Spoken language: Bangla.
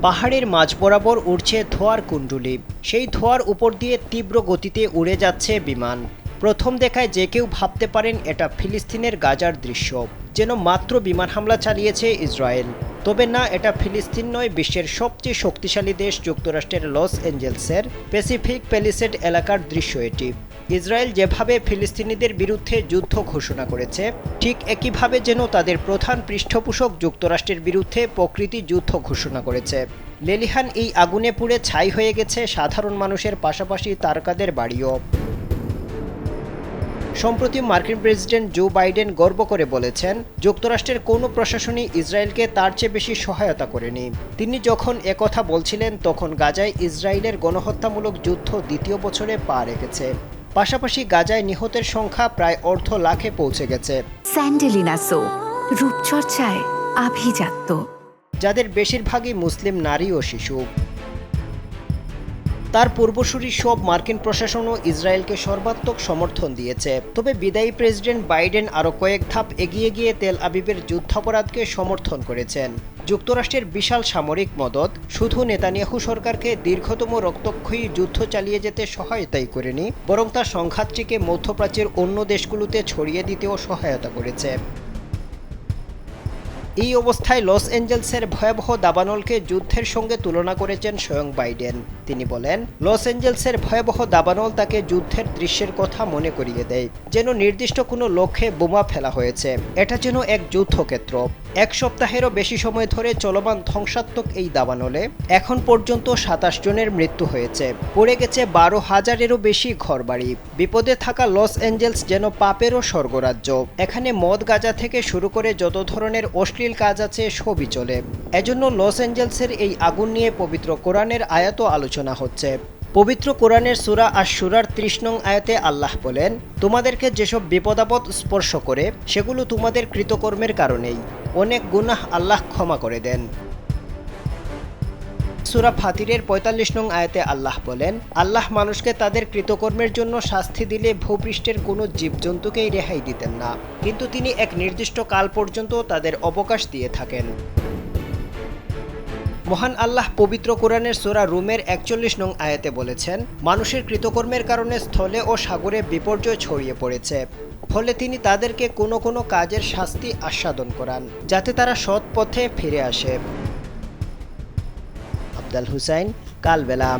পাহাড়ের মাঝ বরাবর উড়ছে ধোঁয়ার কুণ্ডলী। সেই ধোঁয়ার উপর দিয়ে তীব্র গতিতে উড়ে যাচ্ছে বিমান। প্রথম দেখায় যে কেউ ভাবতে পারেন এটা ফিলিস্তিনের গাজার দৃশ্য, যেন মাত্র বিমান হামলা চালিয়েছে ইসরায়েল। তবে না, এটা ফিলিস্তিন নয়, বিশ্বের সবচেয়ে শক্তিশালী দেশ যুক্তরাষ্ট্রের লস অ্যাঞ্জেলসের প্যাসিফিক প্যালিসেড এলাকার দৃশ্য এটি। ইসরায়েল যেভাবে ফিলিস্তিনিদের বিরুদ্ধে যুদ্ধ ঘোষণা করেছে, ঠিক একইভাবে যেন তাদের প্রধান পৃষ্ঠপোষক যুক্তরাষ্ট্রের বিরুদ্ধে প্রকৃতি যুদ্ধ ঘোষণা করেছে। লেলিহান এই আগুনে পুড়ে ছাই হয়ে গেছে সাধারণ মানুষের পাশাপাশি তারকাদের বাড়িও। সম্প্রতি মার্কিন প্রেসিডেন্ট জো বাইডেন গর্ব করে বলেছেন, যুক্তরাষ্ট্রের কোনো প্রশাসনই ইসরায়েলকে তার চেয়ে বেশি সহায়তা করেনি। তিনি যখন একথা বলছিলেন তখন গাজায় ইসরায়েলের গণহত্যামূলক যুদ্ধ দ্বিতীয় বছরে পা রেখেছে। পাশাপাশি গাজায় নিহতের সংখ্যা প্রায় 1,200,000-এ পৌঁছে গেছে। স্যান্ডেলিনা সো, রূপচর্চায় আভিজাত্য, যাদের বেশিরভাগই মুসলিম নারী ও শিশু। তার পূর্বসূরি সব মার্কিন প্রশাসনও ইসরায়েলকে সর্বাত্মক সমর্থন দিয়েছে। তবে বিদায়ী প্রেসিডেন্ট বাইডেন আরও কয়েক ধাপ এগিয়ে গিয়ে তেল আবিবের যুদ্ধাপরাধকে সমর্থন করেছেন। যুক্তরাষ্ট্রের বিশাল সামরিক মদদ শুধু নেতানিয়াহু সরকারকে দীর্ঘতম রক্তক্ষয়ী যুদ্ধ চালিয়ে যেতে সহায়তাই করেনি, বরং তা সংঘাতটিকে মধ্যপ্রাচ্যের অন্য দেশগুলোতে ছড়িয়ে দিতেও সহায়তা করেছে। এই অবস্থায় লস অ্যাঞ্জেলসের ভয়াবহ দাবানলকে যুদ্ধের সঙ্গে তুলনা করেছেন স্বয়ং বাইডেন। তিনি বলেন, লস অ্যাঞ্জেলসের ভয়াবহ দাবানল তাকে যুদ্ধের দৃশ্যের কথা মনে করিয়ে দেয়, যেন নির্দিষ্ট কোনো লক্ষ্যে বোমা ফেলা হয়েছে। এটা যেন এক যুদ্ধক্ষেত্র। 1 সপ্তাহেরও বেশি সময় ধরে চলমান ধ্বংসাত্মক এই দাবানলে এখন পর্যন্ত 27 জনের মৃত্যু হয়েছে। পড়ে গেছে 12,000-এরও বেশি ঘরবাড়ি। বিপদে থাকা লস অ্যাঞ্জেলস যেন পাপেরও স্বর্গরাজ্য। এখানে মদ গাঁজা থেকে শুরু করে যত ধরনের অশ্লীল কাজ আছে সবই চলে। এজন্য লস অ্যাঞ্জেলসের এই আগুন নিয়ে পবিত্র কোরআনের আয়াতও আলোচনা হচ্ছে। পবিত্র কোরআনের সূরা আশ-শুরার 30 নং আয়াতে আল্লাহ বলেন, তোমাদেরকে যেসব বিপদাপদ স্পর্শ করে সেগুলো তোমাদের কৃতকর্মের কারণেই। অনেক গুনাহ আল্লাহ ক্ষমা করে দেন। সূরা ফাতিরের 45 নং আয়াতে আল্লাহ বলেন, আল্লাহ মানুষকে তাদের কৃতকর্মের জন্য শাস্তি দিলে ভূপৃষ্ঠের কোনো জীবজন্তুকেই রেহাই দিতেন না, কিন্তু তিনি এক নির্দিষ্ট কাল পর্যন্ত তাদের অবকাশ দিয়ে থাকেন। মহান আল্লাহ পবিত্র কোরআনের সূরা রুমের 41 নং আয়াতে বলেছেন, মানুষের কৃতকর্মের কারণে স্থলে ও সাগরে বিপর্যয় ছড়িয়ে পড়েছে, ফলে তিনি তাদেরকে কোনো কোনো কাজের শাস্তি আস্বাদন করান, যাতে তারা সৎ পথে ফিরে আসে। আফজাল হুসাইন, কালবেলা।